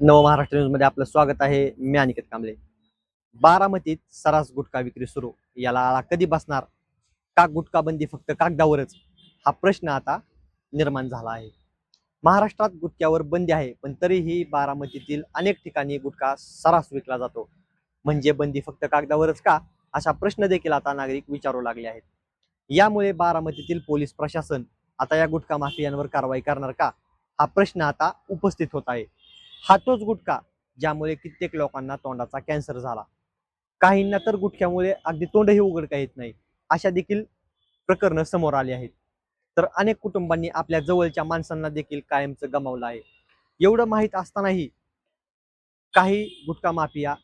नवमहाराष्ट्र न्यूजमध्ये आपलं स्वागत आहे. मी अनिकेत कांबळे. बारामतीत सरास गुटखा विक्री सुरू. याला आळा कधी बसणार? का गुटखा बंदी फक्त कागदावरच? हा प्रश्न आता निर्माण झाला आहे. महाराष्ट्रात गुटख्यावर बंदी आहे, पण तरीही बारामतीतील अनेक ठिकाणी गुटखा सरास विकला जातो. म्हणजे बंदी फक्त कागदावरच का? असा प्रश्न देखील आता नागरिक विचारू लागले आहेत. यामुळे बारामतीतील पोलीस प्रशासन आता या गुटखा माफियांवर कारवाई करणार का? हा प्रश्न आता उपस्थित होत आहे. हा तोच गुटखा ज्यामुळे कित्येक लोकांना तोंडाचा कॅन्सर झाला. काहींना तर गुटख्यामुळे अगदी तोंडही उघडता येत नाही, अशा देखील प्रकरणं समोर आली आहेत. तर अनेक कुटुंबांनी आपल्या जवळच्या माणसांना देखील कायमचं गमावलं आहे. एवढं माहीत असतानाही काही गुटखा माफिया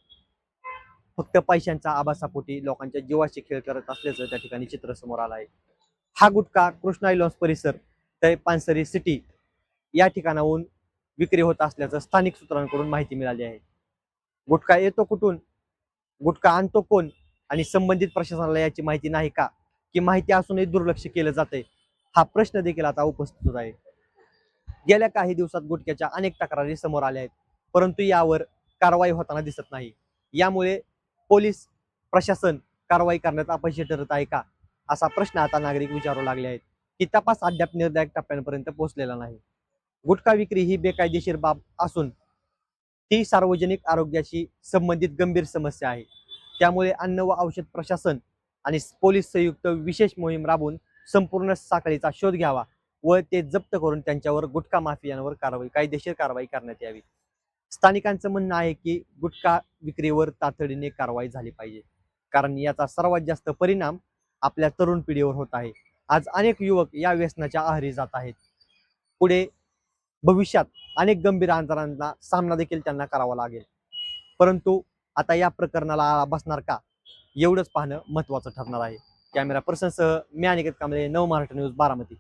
फक्त पैशांच्या आभासापोटी लोकांच्या जीवाशी खेळ करत असल्याचं त्या ठिकाणी चित्र समोर आलं आहे. हा गुटखा कृष्णाई लॉन्स परिसर ते पानसरी सिटी या ठिकाणाहून विक्री होत असल्याचं स्थानिक सूत्रांकडून माहिती मिळाली आहे. गुटखा येतो कुठून, गुटखा आणतो कोण आणि संबंधित प्रशासनाला याची माहिती नाही का, की माहिती असूनही दुर्लक्ष केलं जातंय? हा प्रश्न देखील आता उपस्थित होत आहे. गेल्या काही दिवसात गुटख्याच्या अनेक तक्रारी समोर आल्या आहेत, परंतु यावर कारवाई होताना दिसत नाही. यामुळे पोलीस प्रशासन कारवाई करण्यात अपयशी ठरत आहे का, असा प्रश्न आता नागरिक विचारू लागले आहेत, की तपास अद्याप निर्णायक टप्प्यांपर्यंत पोहोचलेला नाही. गुटखा विक्री ही बेकायदेशीर बाब असून ती सार्वजनिक आरोग्याशी संबंधित गंभीर समस्या आहे. त्यामुळे अन्न व औषध प्रशासन आणि पोलीस संयुक्त विशेष मोहीम राबवून संपूर्ण साखळीचा शोध घ्यावा व ते जप्त करून त्यांच्यावर गुटखा माफियांवर कायदेशीर कारवाई करण्यात यावी. स्थानिकांचं म्हणणं आहे की गुटखा विक्रीवर तातडीने कारवाई झाली पाहिजे, कारण याचा सर्वात जास्त परिणाम आपल्या तरुण पिढीवर होत आहे. आज अनेक युवक या व्यसनाच्या आहारी जात आहेत. पुढे भविष्यात अनेक गंभीर आजारांना सामना देखील त्यांना करावा लागेल. परंतु आता या प्रकरणाला आळा बसणार का, एवढंच पाहणं महत्त्वाचं ठरणार आहे. कॅमेरा पर्सनसह मी अनिकेत कांबळे, नवमहाराष्ट्र न्यूज, बारामती.